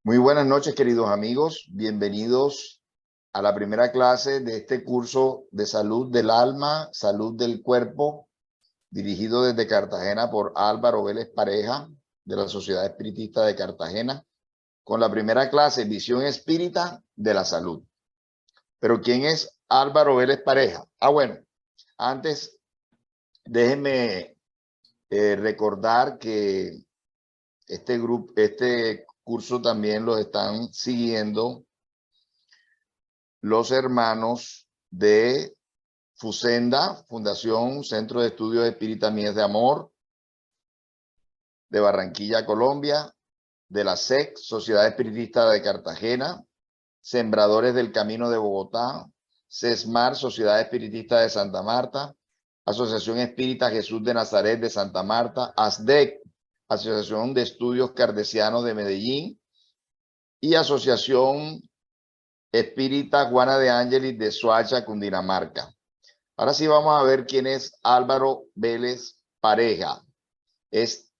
Muy buenas noches, queridos amigos. Bienvenidos a la primera clase de este curso de salud del alma, salud del cuerpo, dirigido desde Cartagena por Álvaro Vélez Pareja, de la Sociedad Espiritista de Cartagena, con la primera clase, Visión Espírita de la Salud. Pero ¿quién es Álvaro Vélez Pareja? Bueno, antes déjenme recordar que este curso también lo están siguiendo los hermanos de Fusenda, Fundación Centro de Estudios Espírita Mies de Amor, de Barranquilla, Colombia, de la SEC, Sociedad Espiritista de Cartagena, Sembradores del Camino de Bogotá, CESMAR, Sociedad Espiritista de Santa Marta, Asociación Espírita Jesús de Nazaret de Santa Marta, ASDEC, Asociación de Estudios Cardesianos de Medellín, y Asociación Espírita Juana de Ángeles de Soacha, Cundinamarca. Ahora sí vamos a ver quién es Álvaro Vélez Pareja. Es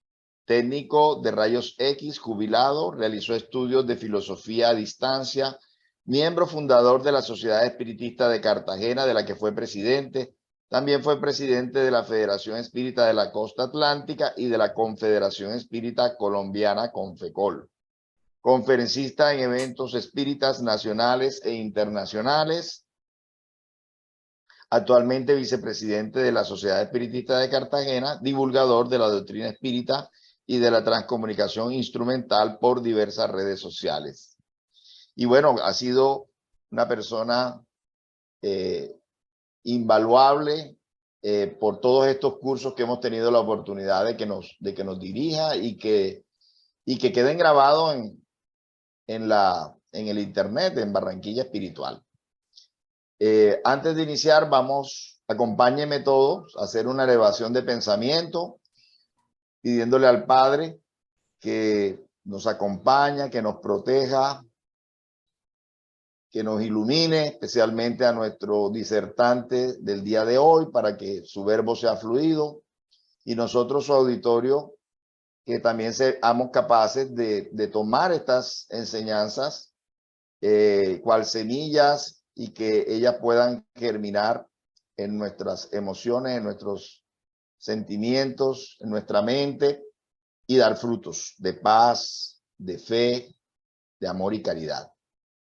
técnico de rayos X, jubilado, realizó estudios de filosofía a distancia, miembro fundador de la Sociedad Espiritista de Cartagena, de la que fue presidente. También fue presidente de la Federación Espírita de la Costa Atlántica y de la Confederación Espírita Colombiana, Confecol. Conferencista en eventos espíritas nacionales e internacionales. Actualmente vicepresidente de la Sociedad Espiritista de Cartagena, divulgador de la doctrina espírita y de la transcomunicación instrumental por diversas redes sociales. Y bueno, ha sido una persona invaluable por todos estos cursos que hemos tenido la oportunidad de que nos dirija y que queden grabados en el internet, en Barranquilla Espiritual. Antes de iniciar, acompáñenme todos a hacer una elevación de pensamiento, pidiéndole al Padre que nos acompañe, que nos proteja, que nos ilumine, especialmente a nuestro disertante del día de hoy, para que su verbo sea fluido, y nosotros, su auditorio, que también seamos capaces de tomar estas enseñanzas cual semillas, y que ellas puedan germinar en nuestras emociones, en nuestros sentimientos, en nuestra mente, y dar frutos de paz, de fe, de amor y caridad.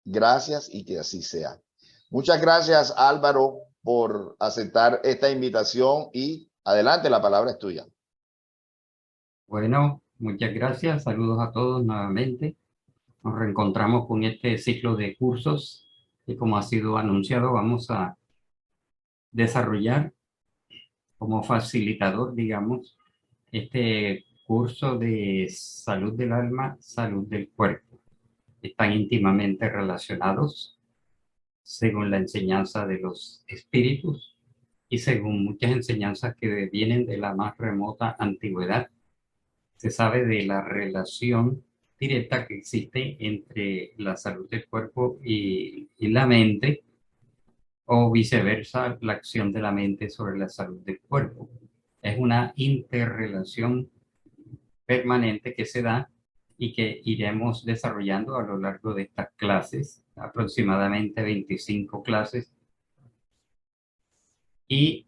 Gracias, y que así sea. Muchas gracias, Álvaro, por aceptar esta invitación, y adelante, la palabra es tuya. Bueno, muchas gracias. Saludos a todos nuevamente. Nos reencontramos con este ciclo de cursos que, como ha sido anunciado, vamos a desarrollar como facilitador, digamos, este curso de salud del alma, salud del cuerpo. Están íntimamente relacionados según la enseñanza de los espíritus y según muchas enseñanzas que vienen de la más remota antigüedad. Se sabe de la relación directa que existe entre la salud del cuerpo y la mente, o viceversa, la acción de la mente sobre la salud del cuerpo. Es una interrelación permanente que se da y que iremos desarrollando a lo largo de estas clases, aproximadamente 25 clases, y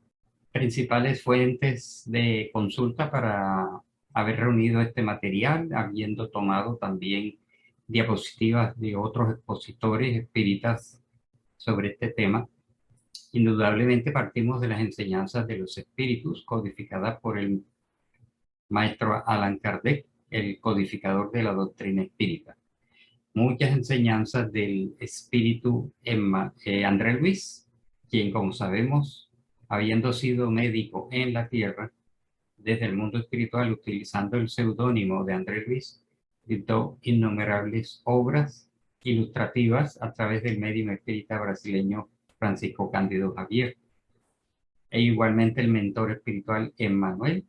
principales fuentes de consulta para haber reunido este material, habiendo tomado también diapositivas de otros expositores espíritas sobre este tema. Indudablemente partimos de las enseñanzas de los espíritus codificadas por el maestro Allan Kardec, el codificador de la doctrina espírita. Muchas enseñanzas del espíritu André Luis, quien, como sabemos, habiendo sido médico en la tierra, desde el mundo espiritual, utilizando el seudónimo de André Luis, dictó innumerables obras ilustrativas a través del médium espírita brasileño Francisco Cándido Javier. E igualmente el mentor espiritual Emmanuel,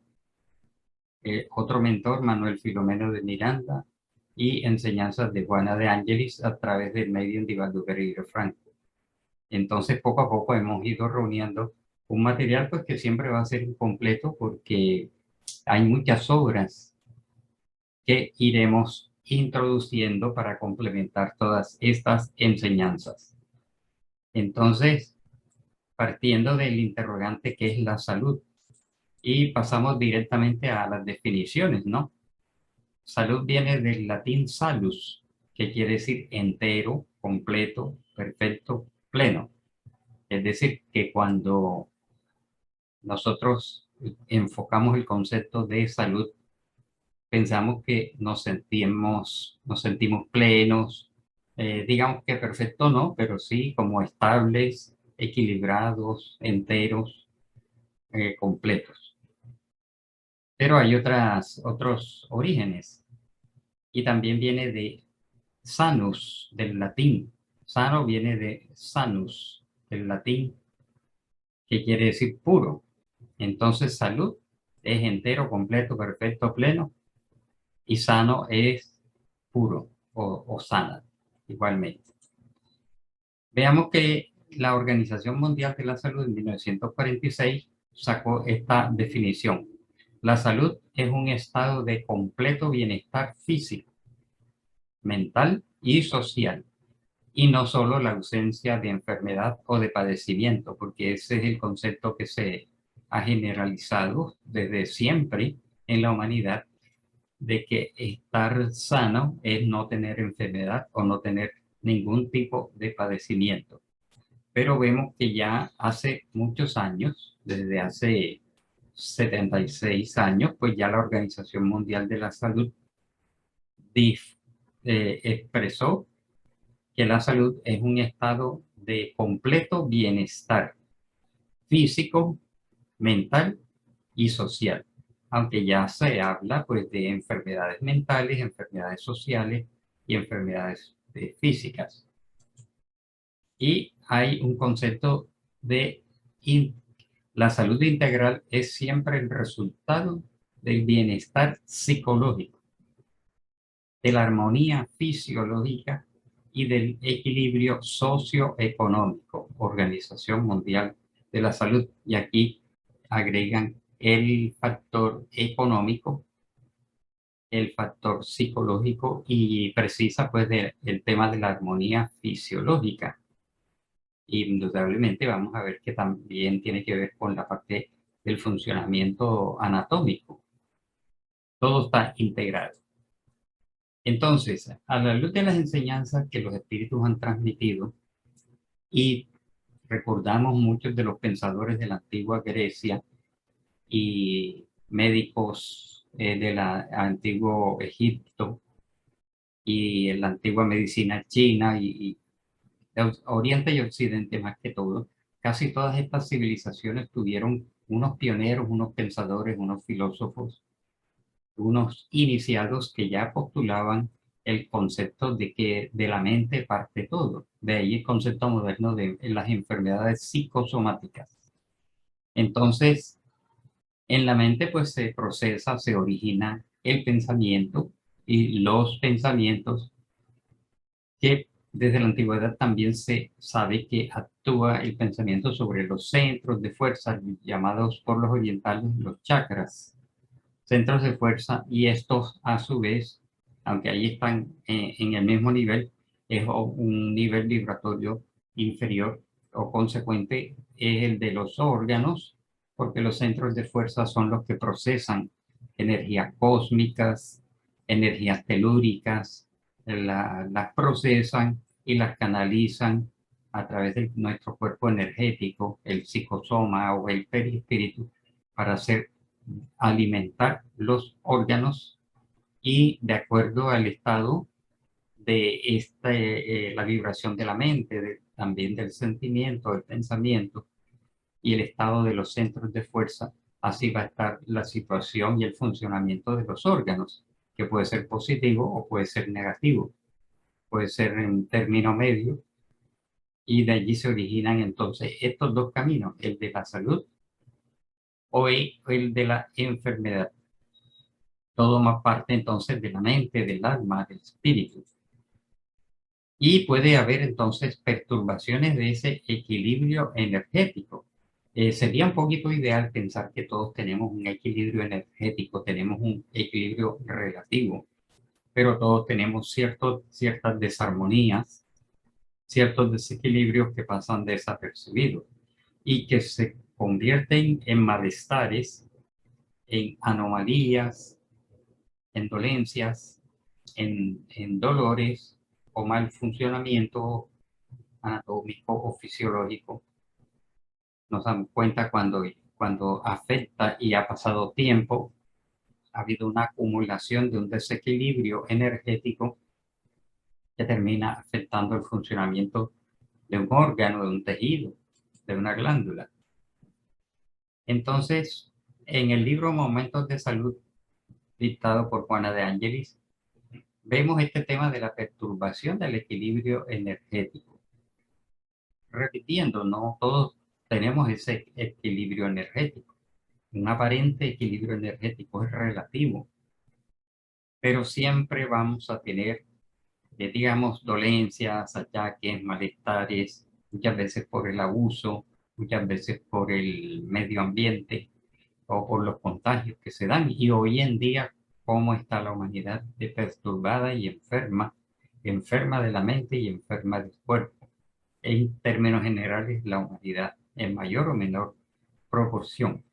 otro mentor, Manuel Filomeno de Miranda, y enseñanzas de Juana de Ángeles a través del medium de Iván Pereira Franco. Entonces, poco a poco hemos ido reuniendo un material pues que siempre va a ser incompleto, porque hay muchas obras que iremos introduciendo para complementar todas estas enseñanzas. Entonces, partiendo del interrogante que es la salud, y pasamos directamente a las definiciones, ¿no? Salud viene del latín salus, que quiere decir entero, completo, perfecto, pleno. Es decir, que cuando nosotros enfocamos el concepto de salud, pensamos que nos sentimos plenos, digamos que perfecto no, pero sí como estables, equilibrados, enteros, completos. Pero hay otros orígenes y también viene de sanus, del latín. Sano viene de sanus, del latín, que quiere decir puro. Entonces salud es entero, completo, perfecto, pleno, y sano es puro o sana, igualmente. Veamos que la Organización Mundial de la Salud en 1946 sacó esta definición. La salud es un estado de completo bienestar físico, mental y social, y no solo la ausencia de enfermedad o de padecimiento, porque ese es el concepto que se ha generalizado desde siempre en la humanidad, de que estar sano es no tener enfermedad o no tener ningún tipo de padecimiento. Pero vemos que ya hace muchos años, desde hace 76 años, pues ya la Organización Mundial de la Salud expresó que la salud es un estado de completo bienestar físico, mental y social. Aunque ya se habla pues de enfermedades mentales, enfermedades sociales y enfermedades físicas. Y hay un concepto de la salud integral es siempre el resultado del bienestar psicológico, de la armonía fisiológica y del equilibrio socioeconómico. Organización Mundial de la Salud. Y aquí agregan el factor económico, el factor psicológico y precisa pues el tema de la armonía fisiológica. Indudablemente vamos a ver que también tiene que ver con la parte del funcionamiento anatómico. Todo está integrado. Entonces, a la luz de las enseñanzas que los espíritus han transmitido y recordamos muchos de los pensadores de la antigua Grecia y médicos del antiguo Egipto y en la antigua medicina china y Oriente y Occidente más que todo, casi todas estas civilizaciones tuvieron unos pioneros, unos pensadores, unos filósofos, unos iniciados que ya postulaban el concepto de que de la mente parte todo. De ahí el concepto moderno de las enfermedades psicosomáticas. Entonces, en la mente pues se procesa, se origina el pensamiento y los pensamientos que desde la antigüedad también se sabe que actúa el pensamiento sobre los centros de fuerza llamados por los orientales los chakras, centros de fuerza, y estos a su vez, aunque ahí están en el mismo nivel, es un nivel vibratorio inferior o consecuente es el de los órganos, porque los centros de fuerza son los que procesan energías cósmicas, energías telúricas, las procesan y las canalizan a través de nuestro cuerpo energético, el psicosoma o el perispíritu, para hacer alimentar los órganos y de acuerdo al estado de la vibración de la mente, también del sentimiento, del pensamiento y el estado de los centros de fuerza, así va a estar la situación y el funcionamiento de los órganos, que puede ser positivo o puede ser negativo, puede ser en término medio, y de allí se originan entonces estos dos caminos, el de la salud o el de la enfermedad. Todo más parte entonces de la mente, del alma, del espíritu. Y puede haber entonces perturbaciones de ese equilibrio energético. Sería un poquito ideal pensar que todos tenemos un equilibrio energético, tenemos un equilibrio relativo, pero todos tenemos ciertas desarmonías, ciertos desequilibrios que pasan desapercibidos y que se convierten en malestares, en anomalías, en dolencias, en dolores o mal funcionamiento anatómico o fisiológico. Nos damos cuenta cuando afecta y ha pasado tiempo, ha habido una acumulación de un desequilibrio energético que termina afectando el funcionamiento de un órgano, de un tejido, de una glándula. Entonces, en el libro Momentos de Salud, dictado por Juana de Ángelis, vemos este tema de la perturbación del equilibrio energético. Repitiendo, no todos tenemos ese equilibrio energético. Un aparente equilibrio energético es relativo, pero siempre vamos a tener, digamos, dolencias, achaques, malestares, muchas veces por el abuso, muchas veces por el medio ambiente o por los contagios que se dan. Y hoy en día, ¿cómo está la humanidad de perturbada y enferma, enferma de la mente y enferma del cuerpo? En términos generales, la humanidad en mayor o menor proporción.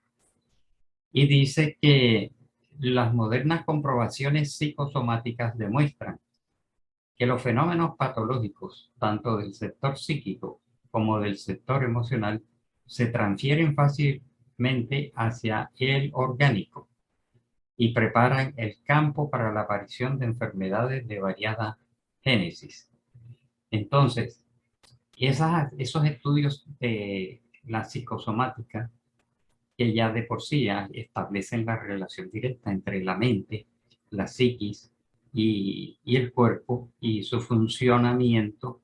Y dice que las modernas comprobaciones psicosomáticas demuestran que los fenómenos patológicos, tanto del sector psíquico como del sector emocional, se transfieren fácilmente hacia el orgánico y preparan el campo para la aparición de enfermedades de variada génesis. Entonces, esos estudios de la psicosomática, que ya de por sí establecen la relación directa entre la mente, la psiquis y el cuerpo y su funcionamiento,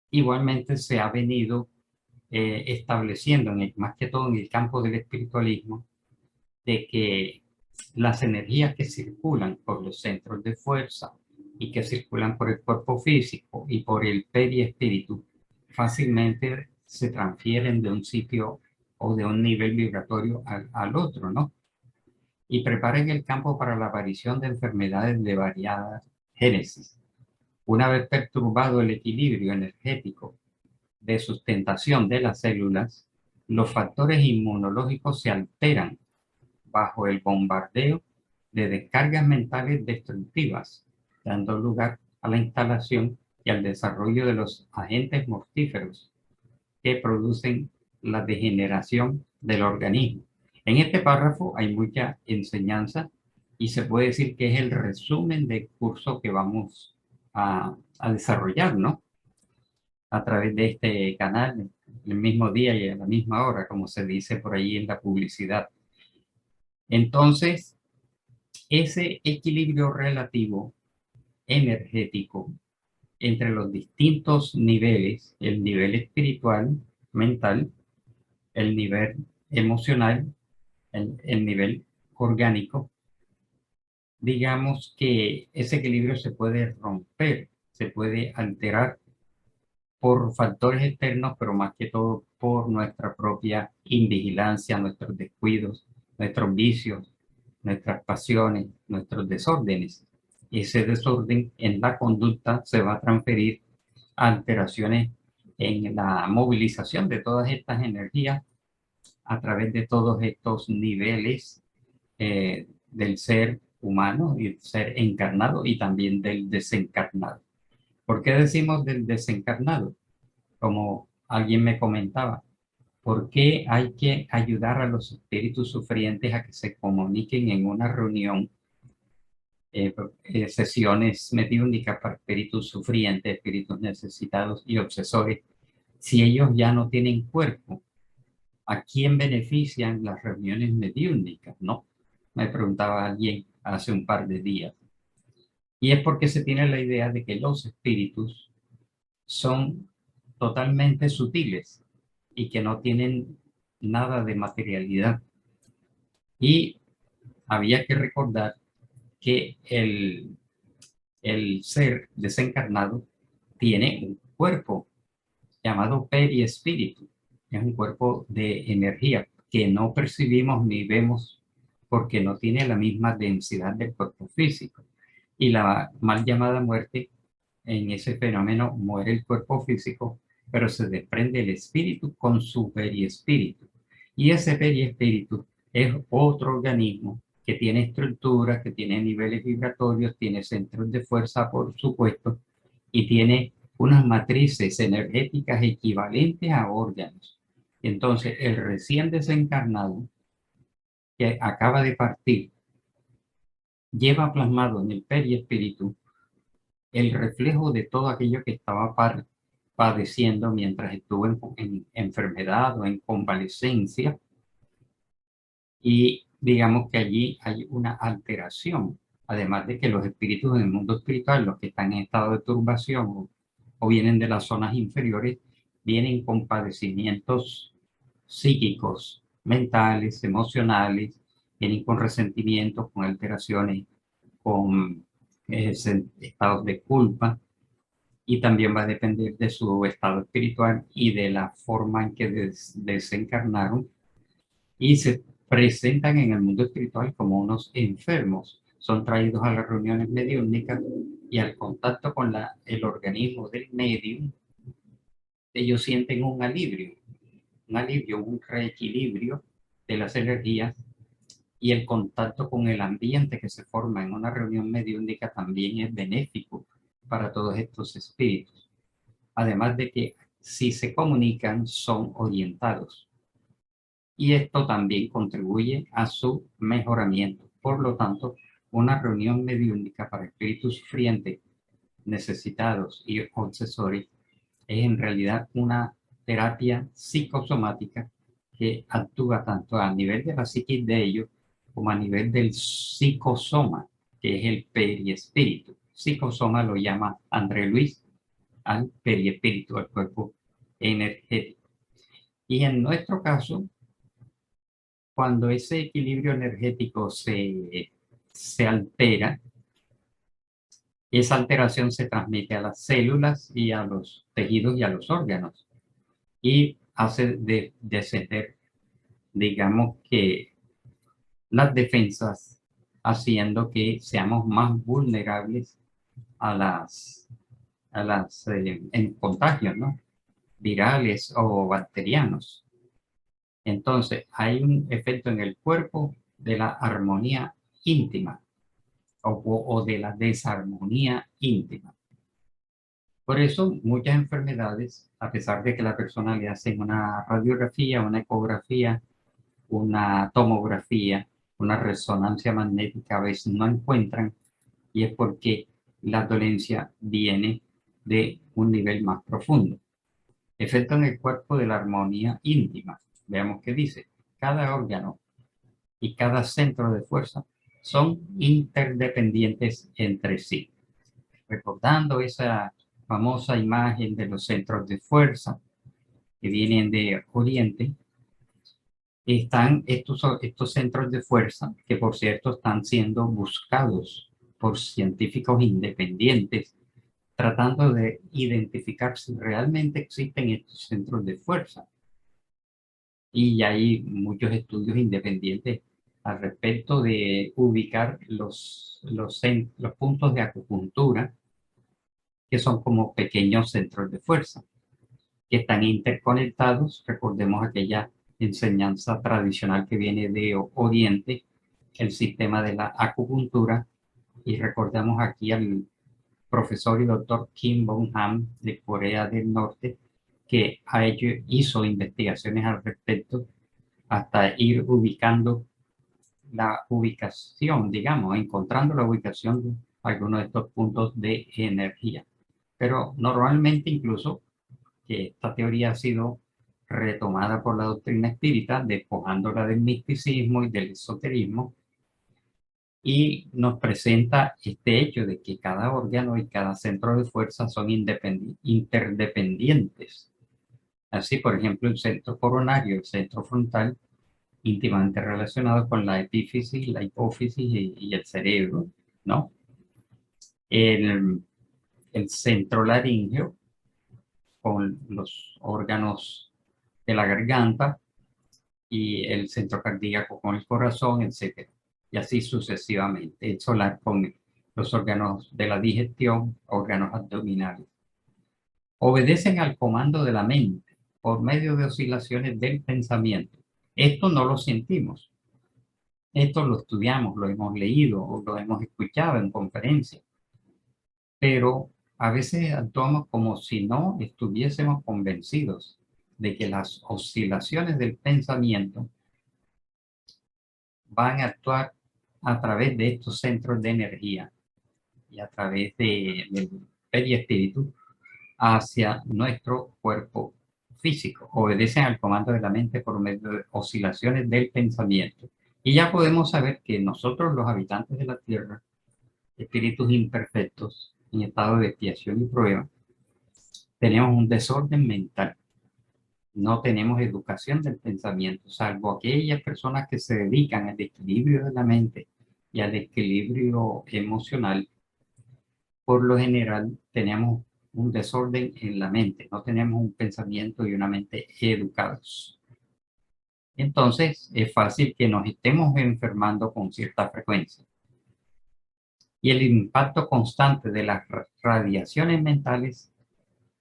igualmente se ha venido estableciendo, más que todo en el campo del espiritualismo, de que las energías que circulan por los centros de fuerza y que circulan por el cuerpo físico y por el periespíritu fácilmente se transfieren de un sitio o de un nivel vibratorio al otro, ¿no? Y preparan el campo para la aparición de enfermedades de variada génesis. Una vez perturbado el equilibrio energético de sustentación de las células, los factores inmunológicos se alteran bajo el bombardeo de descargas mentales destructivas, dando lugar a la instalación y al desarrollo de los agentes mortíferos que producen la degeneración del organismo. En este párrafo hay mucha enseñanza y se puede decir que es el resumen del curso que vamos a desarrollar, ¿no? A través de este canal, el mismo día y a la misma hora, como se dice por ahí en la publicidad. Entonces, ese equilibrio relativo energético entre los distintos niveles, el nivel espiritual, mental, el nivel emocional, el nivel orgánico, digamos que ese equilibrio se puede romper, se puede alterar por factores externos, pero más que todo por nuestra propia invigilancia, nuestros descuidos, nuestros vicios, nuestras pasiones, nuestros desórdenes. Ese desorden en la conducta se va a transferir a alteraciones en la movilización de todas estas energías a través de todos estos niveles del ser humano y del ser encarnado y también del desencarnado. ¿Por qué decimos del desencarnado? Como alguien me comentaba, ¿por qué hay que ayudar a los espíritus sufrientes a que se comuniquen en una reunión, sesiones mediúnicas para espíritus sufrientes, espíritus necesitados y obsesores, si ellos ya no tienen cuerpo? ¿A quién benefician las reuniones mediúnicas? ¿No? Me preguntaba alguien hace un par de días. Y es porque se tiene la idea de que los espíritus son totalmente sutiles y que no tienen nada de materialidad. Y había que recordar que el ser desencarnado tiene un cuerpo llamado periespíritu. Es un cuerpo de energía que no percibimos ni vemos porque no tiene la misma densidad del cuerpo físico. Y la mal llamada muerte, en ese fenómeno muere el cuerpo físico, pero se desprende el espíritu con su periespíritu. Y ese periespíritu es otro organismo que tiene estructura, que tiene niveles vibratorios, tiene centros de fuerza, por supuesto, y tiene unas matrices energéticas equivalentes a órganos. Entonces, el recién desencarnado que acaba de partir lleva plasmado en el periespíritu el reflejo de todo aquello que estaba padeciendo mientras estuvo en enfermedad o en convalecencia, y digamos que allí hay una alteración, además de que los espíritus en el mundo espiritual, los que están en estado de turbación o vienen de las zonas inferiores, vienen con padecimientos psíquicos, mentales, emocionales, vienen con resentimientos, con alteraciones, con estados de culpa, y también va a depender de su estado espiritual y de la forma en que desencarnaron, y se presentan en el mundo espiritual como unos enfermos. Son traídos a las reuniones mediúnicas y al contacto con el organismo del medium, ellos sienten un alivio, un reequilibrio de las energías, y el contacto con el ambiente que se forma en una reunión mediúnica también es benéfico para todos estos espíritus. Además de que si se comunican son orientados, y esto también contribuye a su mejoramiento. Por lo tanto, una reunión mediúnica para espíritus sufrientes, necesitados y obsesores es en realidad una terapia psicosomática que actúa tanto a nivel de la psiquis de ellos como a nivel del psicosoma, que es el periespíritu. Psicosoma lo llama André Luis al periespíritu, al cuerpo energético. Y en nuestro caso, cuando ese equilibrio energético se altera, esa alteración se transmite a las células y a los tejidos y a los órganos, y hace descender, digamos que, las defensas, haciendo que seamos más vulnerables a las en contagios, ¿no? Virales o bacterianos. Entonces, hay un efecto en el cuerpo de la armonía íntima o de la desarmonía íntima. Por eso, muchas enfermedades, a pesar de que la persona le hacen una radiografía, una ecografía, una tomografía, una resonancia magnética, a veces no encuentran, y es porque la dolencia viene de un nivel más profundo. Efecto en el cuerpo de la armonía íntima. Veamos qué dice. Cada órgano y cada centro de fuerza son interdependientes entre sí. Recordando esa famosa imagen de los centros de fuerza que vienen de Oriente, están estos centros de fuerza, que por cierto están siendo buscados por científicos independientes, tratando de identificar si realmente existen estos centros de fuerza. Y hay muchos estudios independientes al respecto de ubicar los puntos de acupuntura, que son como pequeños centros de fuerza, que están interconectados. Recordemos aquella enseñanza tradicional que viene de Oriente, el sistema de la acupuntura, y recordamos aquí al profesor y doctor Kim Bong-ham de Corea del Norte, que hizo investigaciones al respecto hasta ir ubicando la ubicación, digamos, encontrando la ubicación de algunos de estos puntos de energía. Pero normalmente, incluso, que esta teoría ha sido retomada por la doctrina espírita, despojándola del misticismo y del esoterismo, y nos presenta este hecho de que cada órgano y cada centro de fuerza son interdependientes. Así, por ejemplo, el centro coronario, el centro frontal, íntimamente relacionados con la epífisis, la hipófisis y el cerebro, ¿no? El, el centro laríngeo con los órganos de la garganta, y el centro cardíaco con el corazón, etc. Y así sucesivamente. El solar con los órganos de la digestión, órganos abdominales. Obedecen al comando de la mente por medio de oscilaciones del pensamiento. Esto no lo sentimos. Esto lo estudiamos, lo hemos leído o lo hemos escuchado en conferencias, pero a veces actuamos como si no estuviésemos convencidos de que las oscilaciones del pensamiento van a actuar a través de estos centros de energía y a través del perispíritu hacia nuestro cuerpo físico. Obedecen al comando de la mente por medio de oscilaciones del pensamiento. Y ya podemos saber que nosotros, los habitantes de la Tierra, espíritus imperfectos, en estado de expiación y prueba, tenemos un desorden mental. No tenemos educación del pensamiento, salvo aquellas personas que se dedican al equilibrio de la mente y al equilibrio emocional. Por lo general, tenemos un desorden en la mente, no tenemos un pensamiento y una mente educados. Entonces, es fácil que nos estemos enfermando con cierta frecuencia. Y el impacto constante de las radiaciones mentales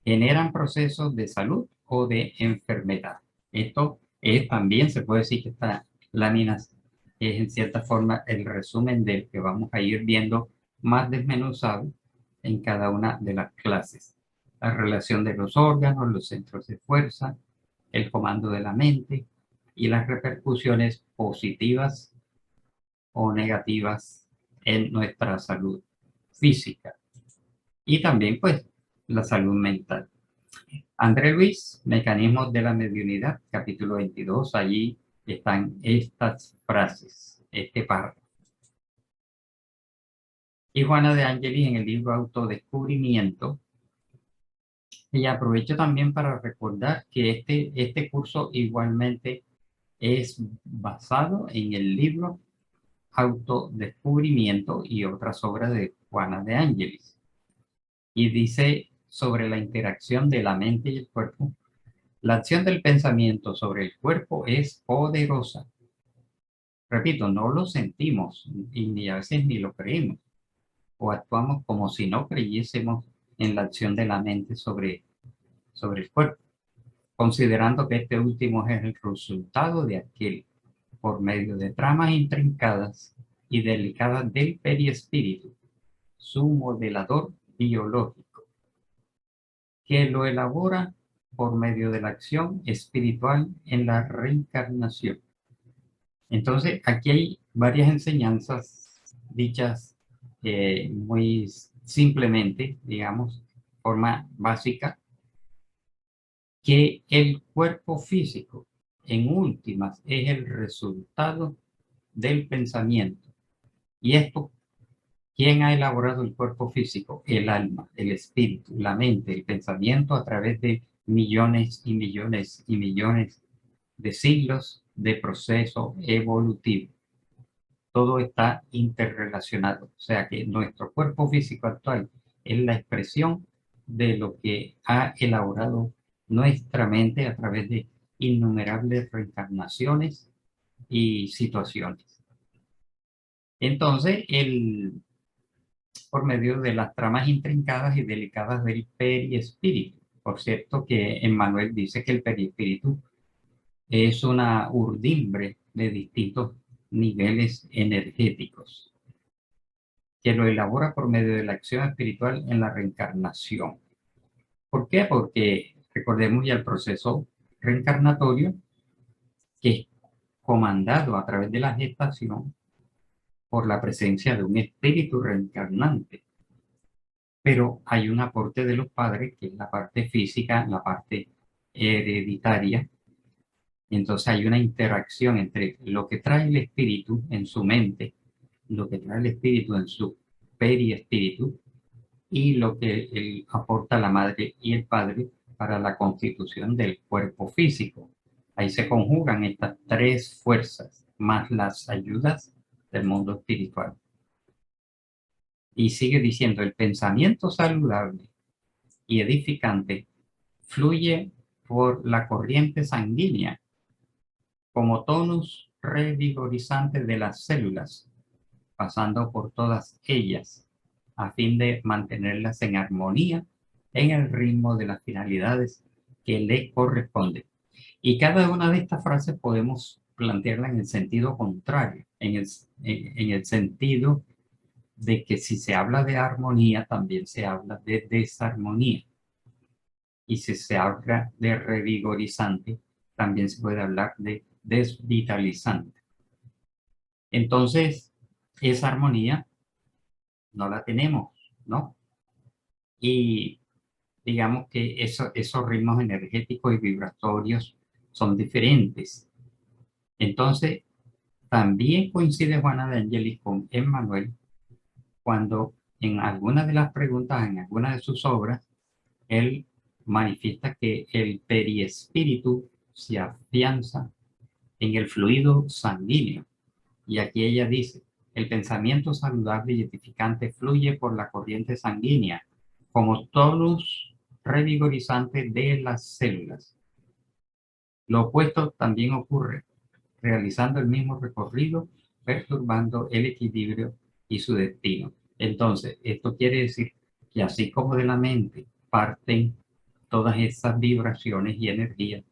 generan procesos de salud o de enfermedad. Esto es también, se puede decir que esta lámina es en cierta forma el resumen del que vamos a ir viendo más desmenuzado en cada una de las clases. La relación de los órganos, los centros de fuerza, el comando de la mente y las repercusiones positivas o negativas en nuestra salud física y también pues la salud mental. André Luis, Mecanismos de la Mediunidad, capítulo 22, allí están estas frases, este párrafo. Y Juana de Ángelis en el libro Autodescubrimiento. Y aprovecho también para recordar que este curso igualmente es basado en el libro Autodescubrimiento y otras obras de Juana de Ángelis. Y dice sobre la interacción de la mente y el cuerpo. La acción del pensamiento sobre el cuerpo es poderosa. Repito, no lo sentimos y ni a veces ni lo creemos. O actuamos como si no creyésemos en la acción de la mente sobre el cuerpo, considerando que este último es el resultado de aquel por medio de tramas intrincadas y delicadas del perispíritu, su modelador biológico, que lo elabora por medio de la acción espiritual en la reencarnación. Entonces, aquí hay varias enseñanzas dichas muy simplemente, digamos, forma básica, que el cuerpo físico, en últimas, es el resultado del pensamiento. Y esto, ¿quién ha elaborado el cuerpo físico? El alma, el espíritu, la mente, el pensamiento a través de millones y millones y millones de siglos de proceso evolutivo. Todo está interrelacionado. O sea que nuestro cuerpo físico actual es la expresión de lo que ha elaborado nuestra mente a través de innumerables reencarnaciones y situaciones. Entonces, por medio de las tramas intrincadas y delicadas del perispíritu. Por cierto que Emmanuel dice que el perispíritu es una urdimbre de distintos niveles energéticos, que lo elabora por medio de la acción espiritual en la reencarnación. ¿Por qué? Porque recordemos ya el proceso reencarnatorio que es comandado a través de la gestación por la presencia de un espíritu reencarnante. Pero hay un aporte de los padres, que es la parte física, la parte hereditaria. Entonces hay una interacción entre lo que trae el espíritu en su mente, lo que trae el espíritu en su perispíritu y lo que aporta la madre y el padre para la constitución del cuerpo físico. Ahí se conjugan estas tres fuerzas, más las ayudas del mundo espiritual. Y sigue diciendo, el pensamiento saludable y edificante fluye por la corriente sanguínea como tonus revigorizante de las células, pasando por todas ellas a fin de mantenerlas en armonía en el ritmo de las finalidades que le corresponden. Y cada una de estas frases podemos plantearla en el sentido contrario, en el sentido de que si se habla de armonía, también se habla de desarmonía. Y si se habla de revigorizante, también se puede hablar de desvitalizante. Entonces, esa armonía no la tenemos, ¿no? Y digamos que esos ritmos energéticos y vibratorios son diferentes. Entonces, también coincide Juana de Angelis con Emmanuel cuando en algunas de las preguntas, en algunas de sus obras, él manifiesta que el periespíritu se afianza en el fluido sanguíneo. Y aquí ella dice, el pensamiento saludable y edificante fluye por la corriente sanguínea como tonus revigorizante de las células. Lo opuesto también ocurre, realizando el mismo recorrido, perturbando el equilibrio y su destino. Entonces, esto quiere decir que así como de la mente parten todas esas vibraciones y energías,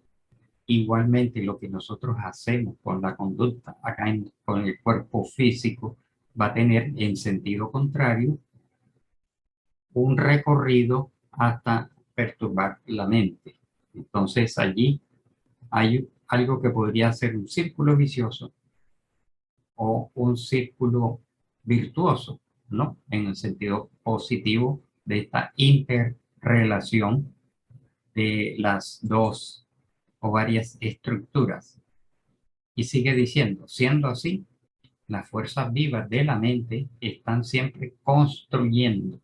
igualmente lo que nosotros hacemos con la conducta acá con el cuerpo físico va a tener en sentido contrario un recorrido hasta perturbar la mente. Entonces allí hay algo que podría ser un círculo vicioso o un círculo virtuoso, ¿no? En el sentido positivo de esta interrelación de las dos o varias estructuras. Y sigue diciendo, siendo así, las fuerzas vivas de la mente están siempre construyendo,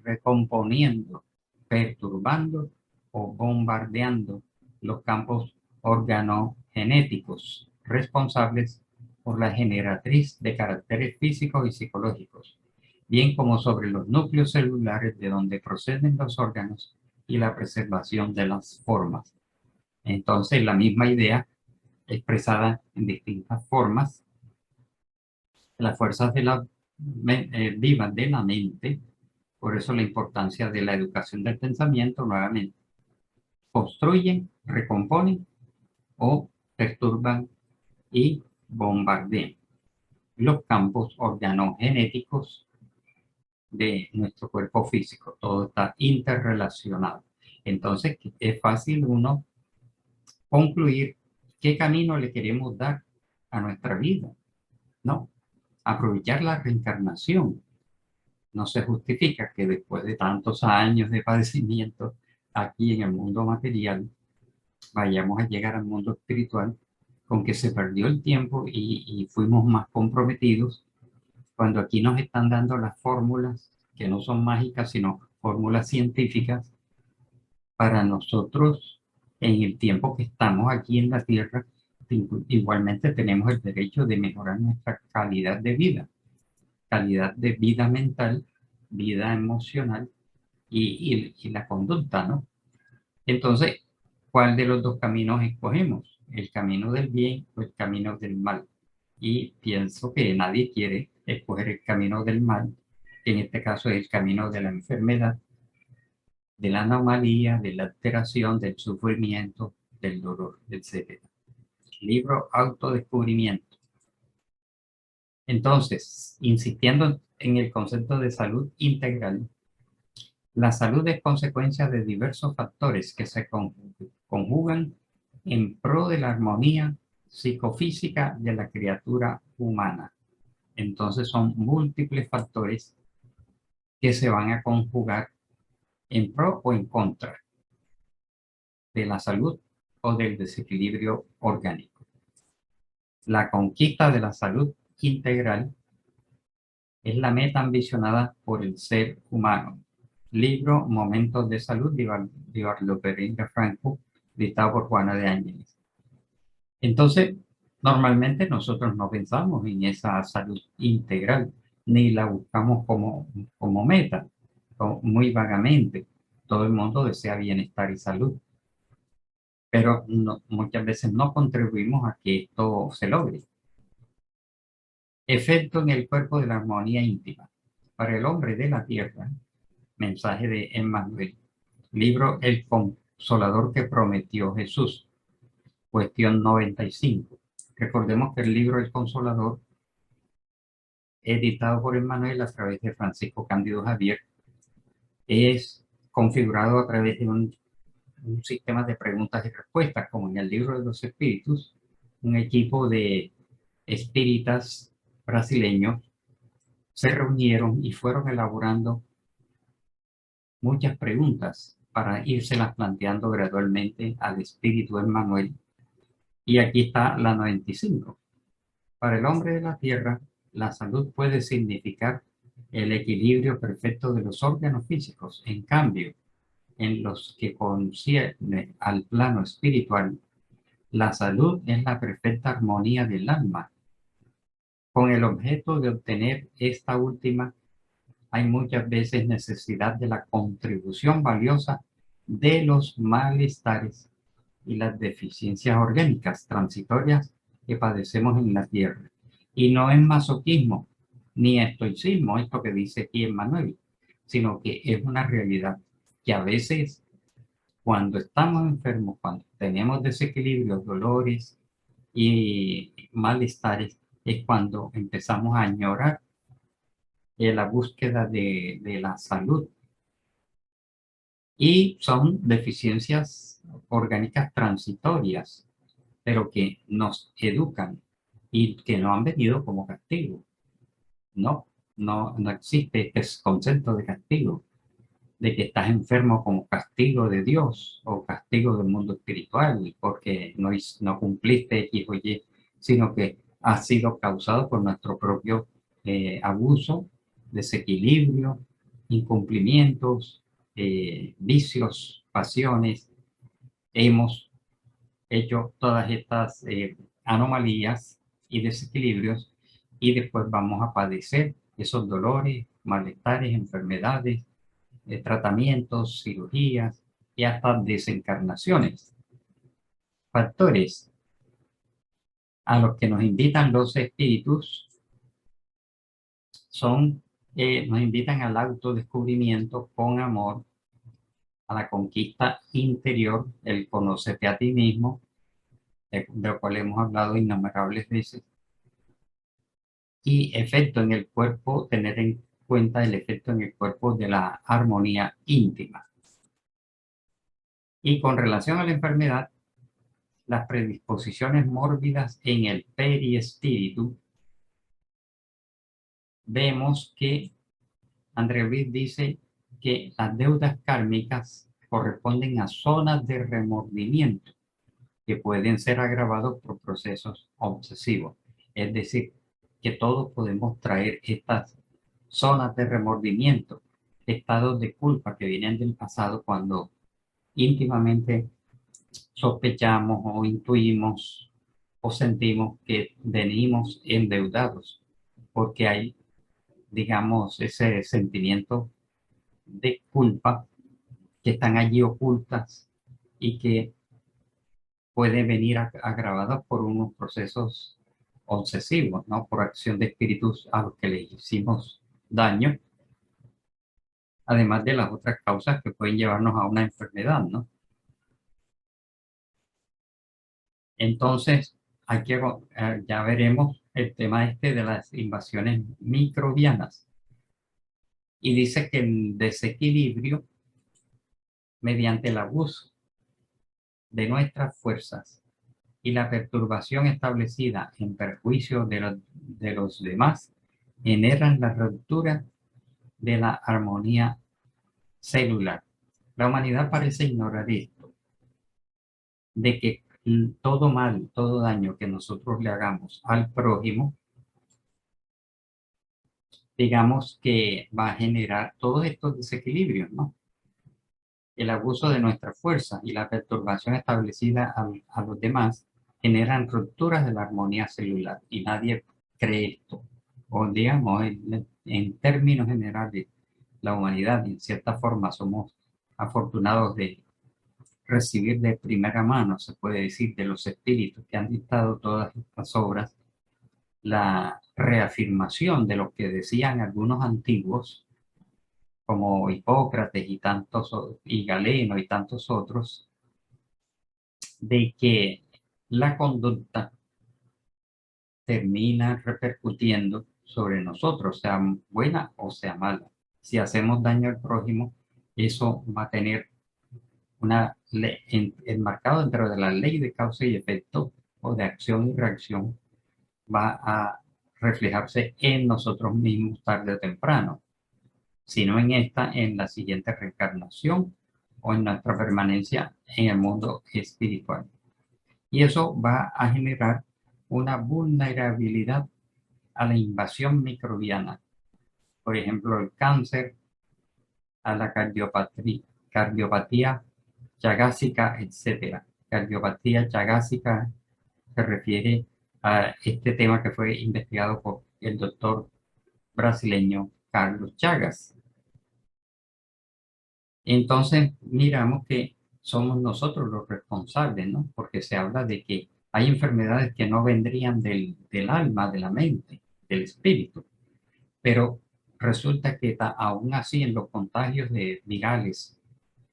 recomponiendo, perturbando o bombardeando los campos organogenéticos responsables por la generatriz de caracteres físicos y psicológicos, bien como sobre los núcleos celulares de donde proceden los órganos y la preservación de las formas. Entonces, la misma idea expresada en distintas formas, las fuerzas de la vivas de la mente, por eso la importancia de la educación del pensamiento nuevamente, construyen, recomponen o perturban y bombardean los campos organogenéticos de nuestro cuerpo físico. Todo está interrelacionado. Entonces, es fácil uno concluir qué camino le queremos dar a nuestra vida, ¿no? Aprovechar la reencarnación. No se justifica que después de tantos años de padecimiento aquí en el mundo material, vayamos a llegar al mundo espiritual con que se perdió el tiempo y fuimos más comprometidos cuando aquí nos están dando las fórmulas que no son mágicas, sino fórmulas científicas para nosotros en el tiempo que estamos aquí en la Tierra. Igualmente tenemos el derecho de mejorar nuestra calidad de vida mental, vida emocional y la conducta, ¿no? Entonces, ¿cuál de los dos caminos escogemos? ¿El camino del bien o el camino del mal? Y pienso que nadie quiere escoger el camino del mal, que en este caso es el camino de la enfermedad, de la anomalía, de la alteración, del sufrimiento, del dolor, etc. Libro Autodescubrimiento. Entonces, insistiendo en el concepto de salud integral, la salud es consecuencia de diversos factores que se conjugan en pro de la armonía psicofísica de la criatura humana. Entonces son múltiples factores que se van a conjugar en pro o en contra de la salud o del desequilibrio orgánico. La conquista de la salud integral es la meta ambicionada por el ser humano. Libro Momentos de Salud de Bartolomé Franco, dictado por Juana de Ángeles. Entonces, normalmente nosotros no pensamos en esa salud integral, ni la buscamos como meta, muy vagamente. Todo el mundo desea bienestar y salud, pero muchas veces no contribuimos a que esto se logre. Efecto en el cuerpo de la armonía íntima. para el hombre de la tierra. Mensaje de Emmanuel. Libro El Consolador que prometió Jesús. Cuestión 95. Recordemos que el libro El Consolador, editado por Emmanuel a través de Francisco Cándido Javier, es configurado a través de un sistema de preguntas y respuestas, como en el libro de los espíritus. Un equipo de espíritas brasileños se reunieron y fueron elaborando muchas preguntas para írselas planteando gradualmente al espíritu Emmanuel. Y aquí está la 95. Para el hombre de la tierra, la salud puede significar el equilibrio perfecto de los órganos físicos. En cambio, en los que concierne al plano espiritual, la salud es la perfecta armonía del alma. Con el objeto de obtener esta última, hay muchas veces necesidad de la contribución valiosa de los malestares y las deficiencias orgánicas transitorias que padecemos en la tierra. Y no es masoquismo ni estoicismo esto que dice aquí Emmanuel, sino que es una realidad que a veces cuando estamos enfermos, cuando tenemos desequilibrios, dolores y malestares, es cuando empezamos a añorar la búsqueda de la salud. Y son deficiencias orgánicas transitorias, pero que nos educan y que no han venido como castigo. No existe este concepto de castigo, de que estás enfermo como castigo de Dios o castigo del mundo espiritual porque no cumpliste X o Y, sino que ha sido causado por nuestro propio abuso, desequilibrio, incumplimientos, vicios, pasiones. Hemos hecho todas estas anomalías y desequilibrios y después vamos a padecer esos dolores, malestares, enfermedades, tratamientos, cirugías y hasta desencarnaciones. Factores a los que nos invitan los espíritus nos invitan al autodescubrimiento con amor, a la conquista interior, el conócete a ti mismo, de lo cual hemos hablado innumerables veces, y efecto en el cuerpo, tener en cuenta el efecto en el cuerpo de la armonía íntima. Y con relación a la enfermedad, las predisposiciones mórbidas en el periespíritu, vemos que André Luis dice que las deudas kármicas corresponden a zonas de remordimiento que pueden ser agravados por procesos obsesivos. Es decir, que todos podemos traer estas zonas de remordimiento, estados de culpa que vienen del pasado cuando íntimamente sospechamos o intuimos o sentimos que venimos endeudados, porque hay, digamos, ese sentimiento de culpa que están allí ocultas y que pueden venir agravadas por unos procesos obsesivos, ¿no? Por acción de espíritus a los que le hicimos daño, además de las otras causas que pueden llevarnos a una enfermedad, ¿no? Entonces, ya veremos el tema este de las invasiones microbianas. Y dice que el desequilibrio mediante el abuso de nuestras fuerzas y la perturbación establecida en perjuicio de los demás generan la ruptura de la armonía celular. La humanidad parece ignorar esto, de que todo mal, todo daño que nosotros le hagamos al prójimo, digamos que va a generar todos estos desequilibrios, ¿no? El abuso de nuestra fuerza y la perturbación establecida a los demás generan rupturas de la armonía celular y nadie cree esto. O digamos, en términos generales, la humanidad en cierta forma somos afortunados de recibir de primera mano, se puede decir, de los espíritus que han dictado todas estas obras, la reafirmación de lo que decían algunos antiguos, como Hipócrates y y Galeno y tantos otros, de que la conducta termina repercutiendo sobre nosotros, sea buena o sea mala. Si hacemos daño al prójimo, eso va a tener una ley enmarcado dentro de la ley de causa y efecto o de acción y reacción, va a reflejarse en nosotros mismos tarde o temprano, sino en esta, en la siguiente reencarnación o en nuestra permanencia en el mundo espiritual. Y eso va a generar una vulnerabilidad a la invasión microbiana. Por ejemplo, el cáncer, a la cardiopatía chagásica, etcétera. Cardiopatía chagásica se refiere a este tema que fue investigado por el doctor brasileño Carlos Chagas. Entonces, miramos que somos nosotros los responsables, ¿no? Porque se habla de que hay enfermedades que no vendrían del alma, de la mente, del espíritu, pero resulta que aún así en los contagios de virales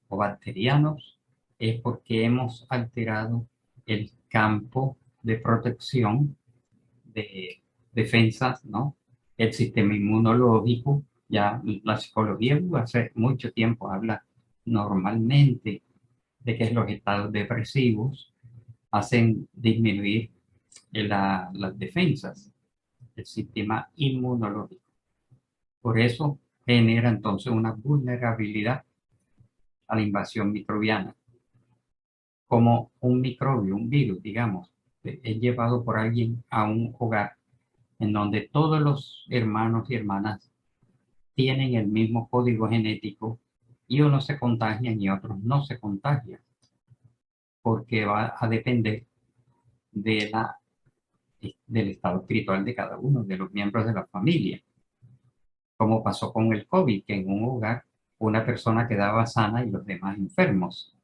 o bacterianos es porque hemos alterado el campo de protección de defensas, ¿no? El sistema inmunológico, ya la psicología hace mucho tiempo habla normalmente de que los estados depresivos hacen disminuir las defensas del sistema inmunológico. Por eso genera entonces una vulnerabilidad a la invasión microbiana, como un microbio, un virus, digamos, es llevado por alguien a un hogar en donde todos los hermanos y hermanas tienen el mismo código genético y unos se contagian y otros no se contagian, porque va a depender de del estado espiritual de cada uno, de los miembros de la familia, como pasó con el COVID, que en un hogar una persona quedaba sana y los demás enfermos.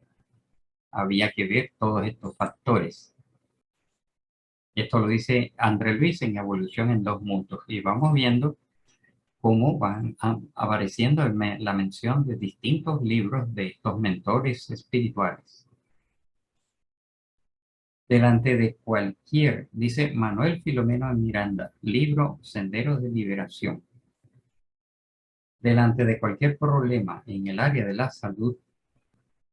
Había que ver todos estos factores. Esto lo dice André Luis en Evolución en dos mundos. Y vamos viendo cómo van apareciendo la mención de distintos libros de estos mentores espirituales. Delante de cualquier, dice Manuel Filomeno de Miranda, libro Senderos de Liberación. Delante de cualquier problema en el área de la salud,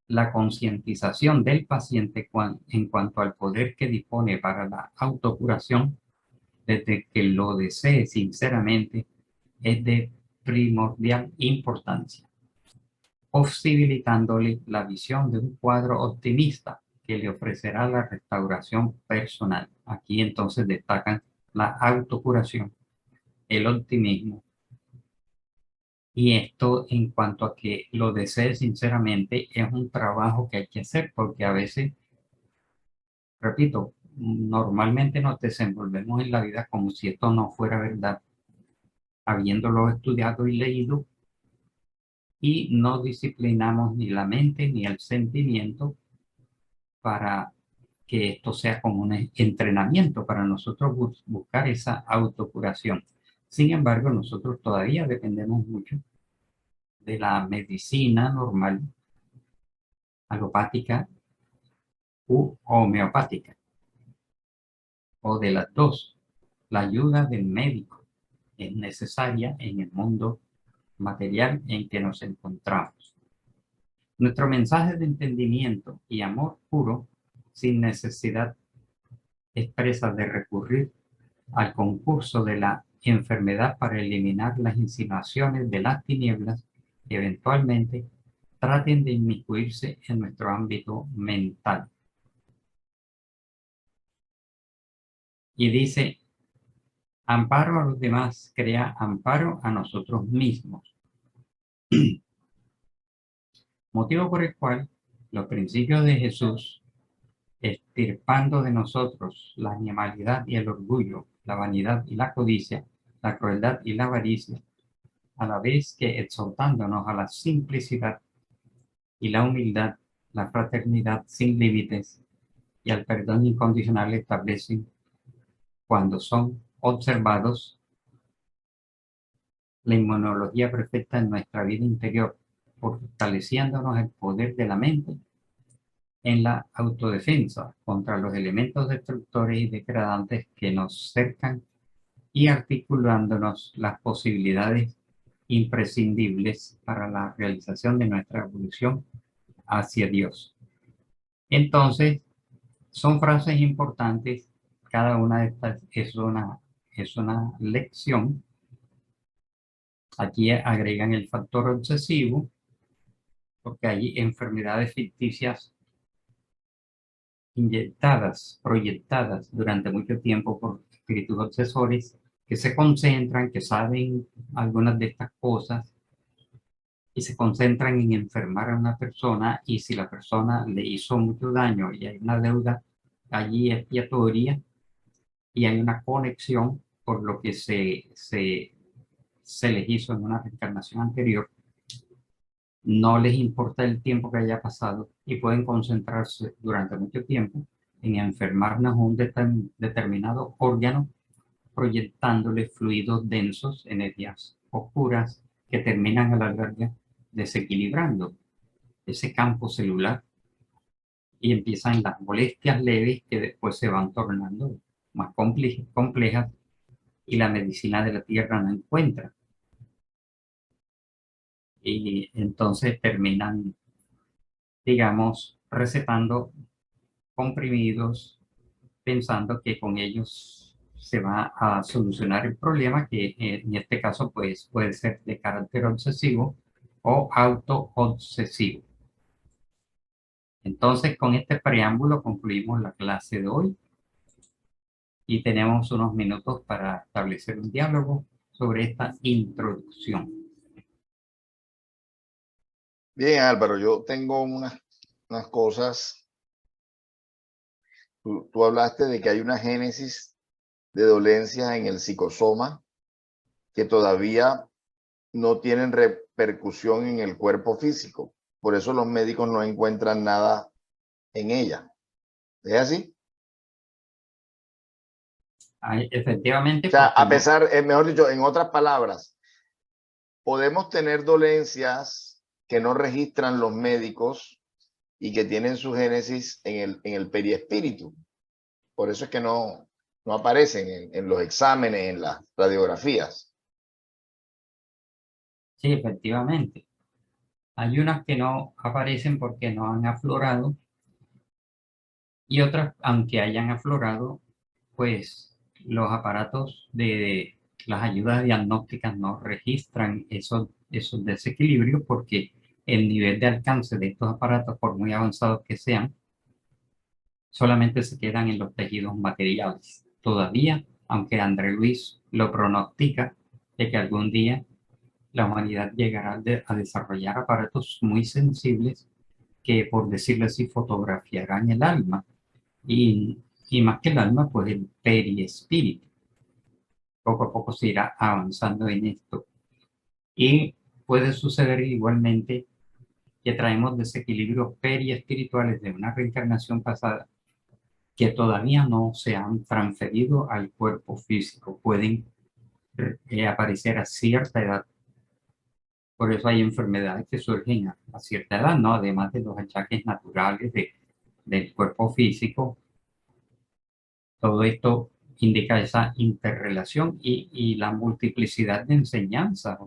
la concientización del paciente en cuanto al poder que dispone para la autocuración, desde que lo desee sinceramente, es de primordial importancia, posibilitándole la visión de un cuadro optimista que le ofrecerá la restauración personal. Aquí entonces destacan la autocuración, el optimismo, y esto en cuanto a que lo desee sinceramente es un trabajo que hay que hacer porque a veces, repito, normalmente nos desenvolvemos en la vida como si esto no fuera verdad, habiéndolo estudiado y leído, y no disciplinamos ni la mente ni el sentimiento para que esto sea como un entrenamiento para nosotros buscar esa autocuración. Sin embargo, nosotros todavía dependemos mucho de la medicina normal, alopática u homeopática, o de las dos. La ayuda del médico es necesaria en el mundo material en que nos encontramos. Nuestro mensaje de entendimiento y amor puro, sin necesidad expresa de recurrir al concurso de la enfermedad para eliminar las insinuaciones de las tinieblas que eventualmente traten de inmiscuirse en nuestro ámbito mental. Y dice, amparo a los demás crea amparo a nosotros mismos. Motivo por el cual los principios de Jesús, extirpando de nosotros la animalidad y el orgullo, la vanidad y la codicia, la crueldad y la avaricia, a la vez que exhortándonos a la simplicidad y la humildad, la fraternidad sin límites y al perdón incondicional, establecen cuando son observados la inmunología perfecta en nuestra vida interior, fortaleciéndonos el poder de la mente en la autodefensa contra los elementos destructores y degradantes que nos cercan y articulándonos las posibilidades imprescindibles para la realización de nuestra evolución hacia Dios. Entonces, son frases importantes. Cada una de estas es una lección. Aquí agregan el factor obsesivo, porque hay enfermedades ficticias inyectadas, proyectadas durante mucho tiempo por espíritus obsesores que se concentran, que saben algunas de estas cosas y se concentran en enfermar a una persona, y si la persona le hizo mucho daño y hay una deuda allí expiatoria y hay una conexión por lo que se les hizo en una reencarnación anterior, no les importa el tiempo que haya pasado y pueden concentrarse durante mucho tiempo en enfermarnos un determinado órgano, proyectándole fluidos densos, energías oscuras, que terminan a la larga desequilibrando ese campo celular, y empiezan las molestias leves que después se van tornando más complejas, y la medicina de la tierra no encuentra. Y entonces terminan, digamos, recetando comprimidos, pensando que con ellos se va a solucionar el problema, que en este caso pues, puede ser de carácter obsesivo o autoobsesivo. Entonces, con este preámbulo concluimos la clase de hoy y tenemos unos minutos para establecer un diálogo sobre esta introducción. Bien, Álvaro, yo tengo unas cosas. Tú hablaste de que hay una génesis de dolencias en el psicosoma que todavía no tienen repercusión en el cuerpo físico. Por eso los médicos no encuentran nada en ella. ¿Es así? Efectivamente, O sea, porque a no, pesar, mejor dicho, en otras palabras, podemos tener dolencias que no registran los médicos y que tienen su génesis en el periespíritu. Por eso es que no aparecen en los exámenes, en las radiografías. sí, efectivamente. Hay unas que no aparecen porque no han aflorado, y otras, aunque hayan aflorado, pues los aparatos de las ayudas diagnósticas no registran esos desequilibrios, porque el nivel de alcance de estos aparatos, por muy avanzados que sean, solamente se quedan en los tejidos materiales. Todavía, aunque André Luis lo pronostica, de que algún día la humanidad llegará a desarrollar aparatos muy sensibles que, por decirlo así, fotografiarán el alma, y más que el alma, pues el periespíritu. Poco a poco se irá avanzando en esto. Y puede suceder igualmente que traemos desequilibrios periespirituales de una reencarnación pasada que todavía no se han transferido al cuerpo físico. Pueden aparecer a cierta edad. Por eso hay enfermedades que surgen a cierta edad, ¿no? Además de los achaques naturales del cuerpo físico. Todo esto indica esa interrelación y la multiplicidad de enseñanzas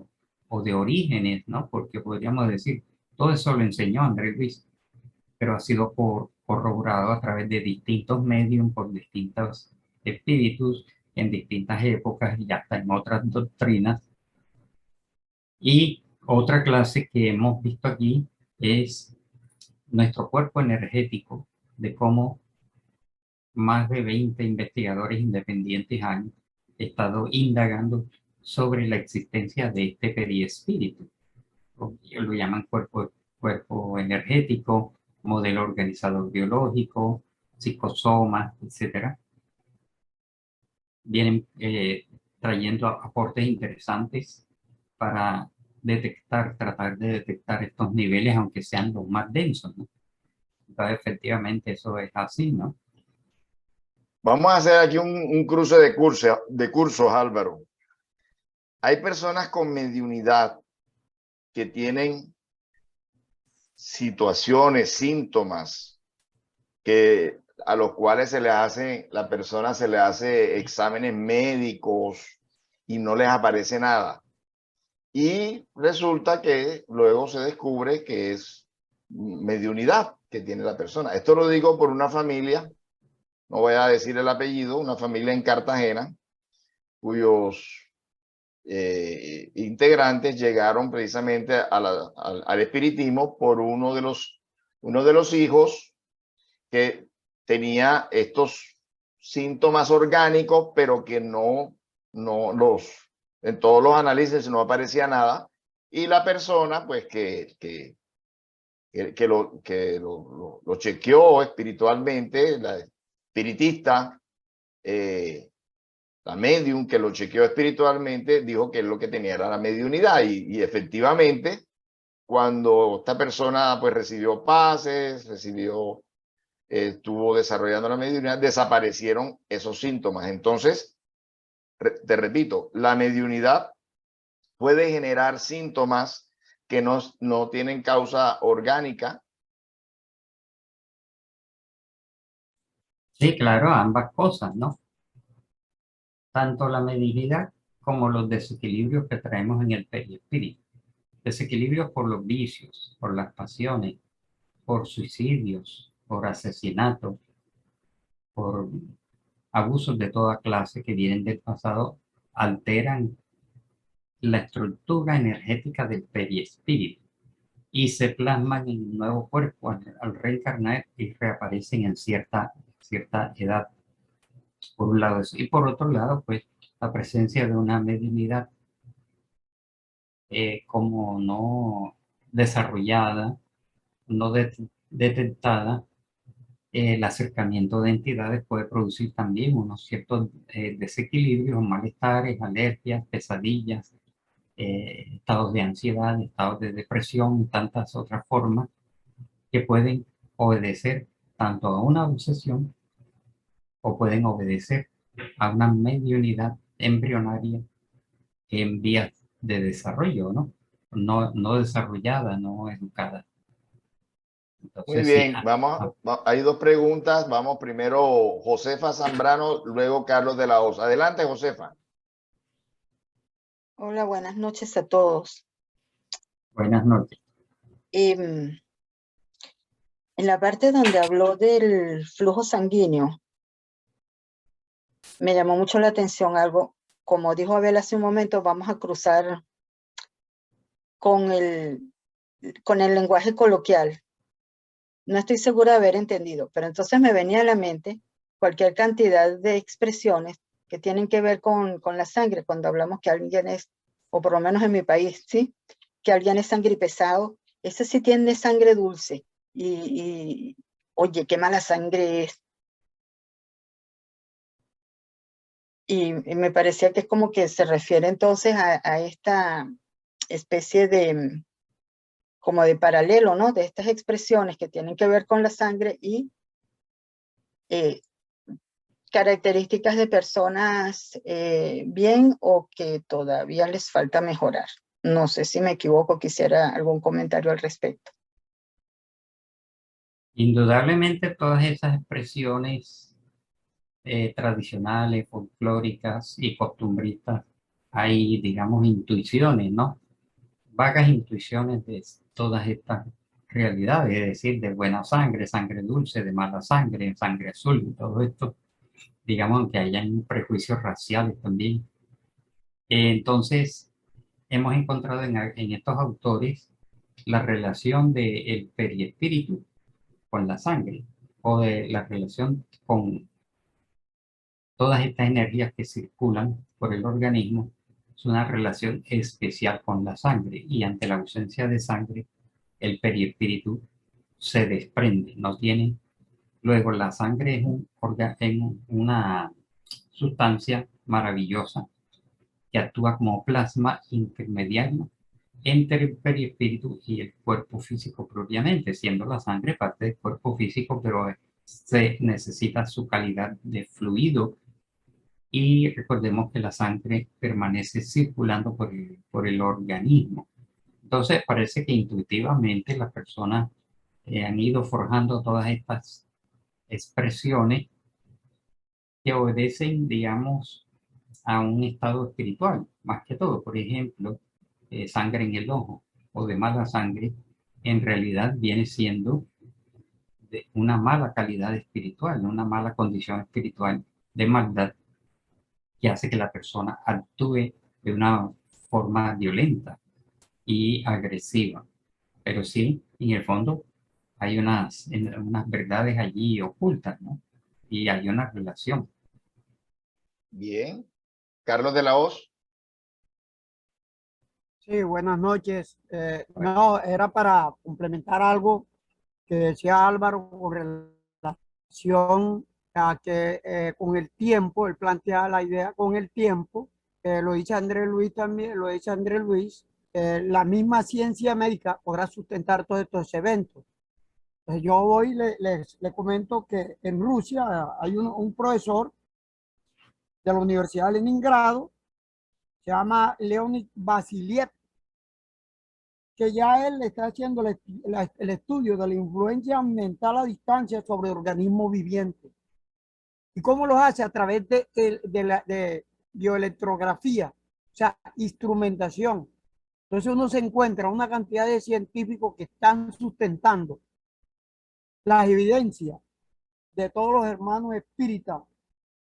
o de orígenes, ¿no? Porque podríamos decir, todo eso lo enseñó André Luis, pero ha sido corroborado a través de distintos medios, por distintos espíritus, en distintas épocas y hasta en otras doctrinas. Y otra clase que hemos visto aquí es nuestro cuerpo energético, de cómo más de 20 investigadores independientes han estado indagando sobre la existencia de este periespíritu. Lo llaman cuerpo energético, modelo organizador biológico, psicosoma, etcétera. Vienen trayendo aportes interesantes para tratar de detectar estos niveles, aunque sean los más densos, ¿no? Entonces, efectivamente, eso es así, ¿no? Vamos a hacer aquí un cruce de cursos, Álvaro. Hay personas con mediunidad que tienen situaciones, síntomas, a los cuales la persona se le hace exámenes médicos y no les aparece nada. Y resulta que luego se descubre que es mediunidad que tiene la persona. Esto lo digo por una familia, no voy a decir el apellido, una familia en Cartagena, cuyos integrantes llegaron precisamente al espiritismo por uno de los hijos que tenía estos síntomas orgánicos, pero que en todos los análisis no aparecía nada. Y la persona, pues, lo chequeó espiritualmente, la espiritista, la medium que lo chequeó espiritualmente, dijo que lo que tenía era la mediunidad. Y efectivamente, cuando esta persona, pues, recibió pases, estuvo desarrollando la mediunidad, desaparecieron esos síntomas. Entonces, te repito, la mediunidad puede generar síntomas que no tienen causa orgánica. Sí, claro, ambas cosas, ¿no? Tanto la medibilidad como los desequilibrios que traemos en el perispíritu. Desequilibrios por los vicios, por las pasiones, por suicidios, por asesinatos, por abusos de toda clase que vienen del pasado, alteran la estructura energética del perispíritu y se plasman en un nuevo cuerpo al reencarnar y reaparecen en cierta edad. Por un lado eso. Y por otro lado, pues la presencia de una mediunidad como no desarrollada, no detectada, el acercamiento de entidades puede producir también unos ciertos desequilibrios, malestares, alergias, pesadillas, estados de ansiedad, estados de depresión y tantas otras formas que pueden obedecer tanto a una obsesión o pueden obedecer a una mediunidad embrionaria en vías de desarrollo, ¿no? No desarrollada, no educada. Muy Entonces, sí. bien, hay dos preguntas. Vamos primero Josefa Zambrano, luego Carlos de la Osa. Adelante, Josefa. Hola, buenas noches a todos. Buenas noches. En la parte donde habló del flujo sanguíneo, me llamó mucho la atención algo. Como dijo Abel hace un momento, vamos a cruzar con el lenguaje coloquial. No estoy segura de haber entendido, pero entonces me venía a la mente cualquier cantidad de expresiones que tienen que ver con la sangre, cuando hablamos que alguien es, o por lo menos en mi país, ¿sí? Que alguien es sangripesado, ese sí tiene sangre dulce. Y oye, qué mala sangre es. Y me parecía que es como que se refiere entonces a esta especie de, como de paralelo, ¿no? De estas expresiones que tienen que ver con la sangre y características de personas bien o que todavía les falta mejorar. No sé si me equivoco, quisiera algún comentario al respecto. Indudablemente todas esas expresiones tradicionales, folclóricas y costumbristas, hay, digamos, intuiciones, ¿no? Vagas intuiciones de todas estas realidades, es decir, de buena sangre, sangre dulce, de mala sangre, sangre azul, y todo esto, digamos que hayan prejuicios raciales también. Entonces, hemos encontrado en estos autores la relación del perispíritu con la sangre, o de la relación con todas estas energías que circulan por el organismo. Es una relación especial con la sangre, y ante la ausencia de sangre, el perispíritu se desprende, no tiene. Luego, la sangre es una sustancia maravillosa que actúa como plasma intermediario entre el perispíritu y el cuerpo físico propiamente, siendo la sangre parte del cuerpo físico, pero se necesita su calidad de fluido y recordemos que la sangre permanece circulando por el organismo. Entonces parece que intuitivamente las personas han ido forjando todas estas expresiones que obedecen, digamos, a un estado espiritual, más que todo. Por ejemplo, sangre en el ojo o de mala sangre, en realidad viene siendo de una mala calidad espiritual, una mala condición espiritual de maldad que hace que la persona actúe de una forma violenta y agresiva. Pero sí, en el fondo hay unas verdades allí ocultas, ¿no? Y hay una relación. Bien. Carlos de la Hoz. Sí, buenas noches. No, era para complementar algo que decía Álvaro con relación a que con el tiempo, él plantea la idea con el tiempo, lo dice Andrés Luis también, lo dice Andrés Luis, la misma ciencia médica podrá sustentar todos estos eventos. Entonces yo hoy le comento que en Rusia hay un profesor de la Universidad de Leningrado, se llama Leonid Vasiliev, que ya él está haciendo el estudio de la influencia ambiental a distancia sobre organismos vivientes. ¿Y cómo lo hace? A través de bioelectrografía, o sea, instrumentación. Entonces uno se encuentra una cantidad de científicos que están sustentando las evidencias de todos los hermanos espíritas,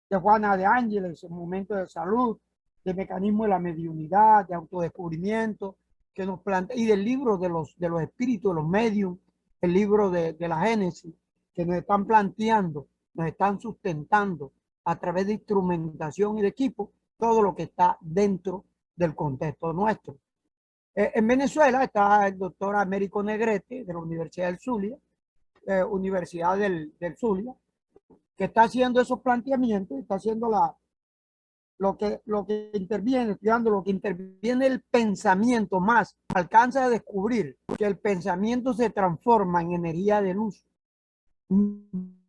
de Juana de Ángeles, en momentos de salud, de mecanismo de la mediunidad, de autodescubrimiento, que nos plantea, y del libro de los espíritus, de los medios, el libro de la Génesis, que nos están planteando, nos están sustentando a través de instrumentación y de equipo, todo lo que está dentro del contexto nuestro. En Venezuela está el doctor Américo Negrete, de la Universidad del Zulia, Universidad del Zulia, que está haciendo esos planteamientos, está haciendo lo que interviene, estudiando lo que interviene el pensamiento más, alcanza a descubrir que el pensamiento se transforma en energía de luz,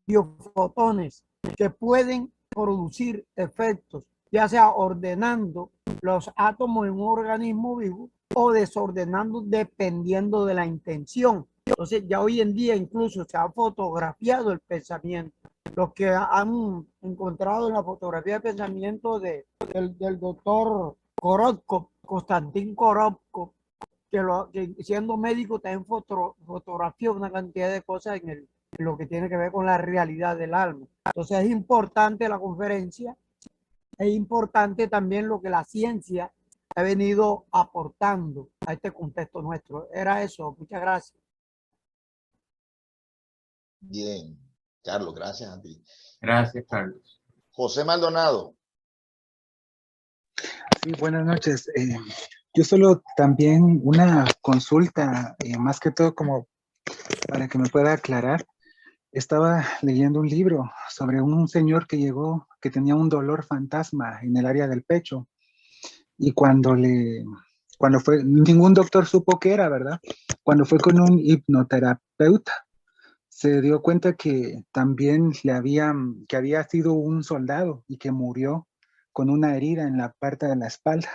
biofotones que pueden producir efectos, ya sea ordenando los átomos en un organismo vivo o desordenando dependiendo de la intención. Entonces ya hoy en día incluso se ha fotografiado el pensamiento. Los que han encontrado en la fotografía de pensamiento del doctor Korotkov, Konstantin Korotkov, que siendo médico también fotografió una cantidad de cosas en lo que tiene que ver con la realidad del alma. Entonces es importante la conferencia, es importante también lo que la ciencia ha venido aportando a este contexto nuestro. Era eso, muchas gracias. Bien. Carlos, gracias a ti. Gracias, Carlos. José Maldonado. Sí, buenas noches. Yo solo también una consulta, más que todo como para que me pueda aclarar. Estaba leyendo un libro sobre un señor que llegó, que tenía un dolor fantasma en el área del pecho. Y cuando fue, ningún doctor supo qué era, ¿verdad? Cuando fue con un hipnoterapeuta, se dio cuenta que también que había sido un soldado y que murió con una herida en la parte de la espalda.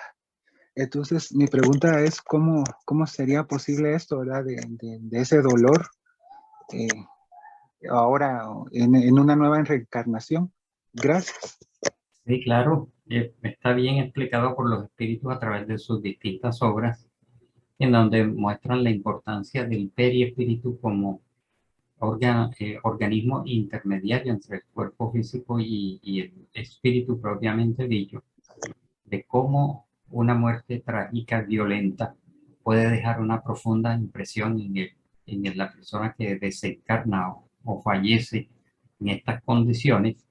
Entonces, mi pregunta es, ¿cómo sería posible esto, ¿verdad? De ese dolor ahora en una nueva reencarnación? Gracias. Sí, claro, está bien explicado por los espíritus a través de sus distintas obras, en donde muestran la importancia del periespíritu como organismo intermediario entre el cuerpo físico y el espíritu propiamente dicho, de cómo una muerte trágica, violenta, puede dejar una profunda impresión en la persona que desencarna o fallece en estas condiciones.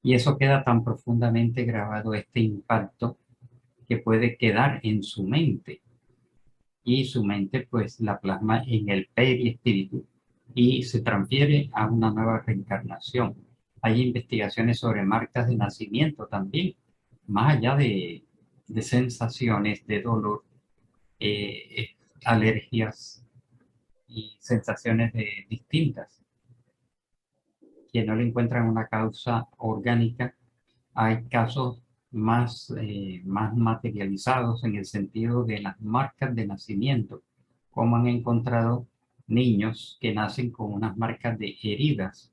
Y eso queda tan profundamente grabado, este impacto, que puede quedar en su mente. Y su mente pues la plasma en el perispíritu y se transfiere a una nueva reencarnación. Hay investigaciones sobre marcas de nacimiento también, más allá de sensaciones de dolor, alergias y sensaciones distintas. que no le encuentran una causa orgánica. Hay casos más materializados en el sentido de las marcas de nacimiento, como han encontrado niños que nacen con unas marcas de heridas,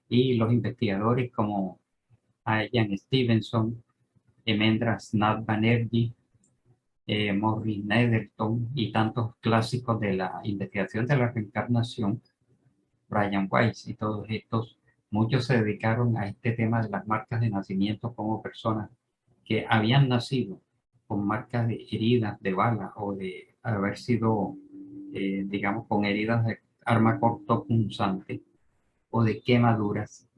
y los investigadores como Ian Stevenson, Emendra Snath Banerjee, Maurice Netherton y tantos clásicos de la investigación de la reencarnación, Brian Weiss y todos estos, muchos se dedicaron a este tema de las marcas de nacimiento como personas que habían nacido con marcas de heridas de bala o de haber sido, digamos, con heridas de arma cortopunzante o de quemaduras.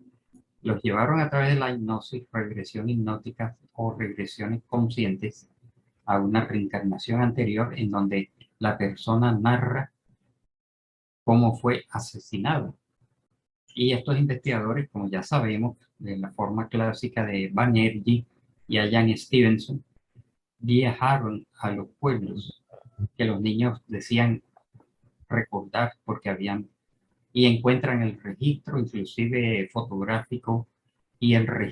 Los llevaron a través de la hipnosis, regresión hipnótica o regresiones conscientes a una reencarnación anterior en donde la persona narra cómo fue asesinada. Y estos investigadores, como ya sabemos, de la forma clásica de Banerjee y Ian Stevenson, viajaron a los pueblos que los niños decían recordar porque habían, y encuentran el registro, inclusive fotográfico, y el registro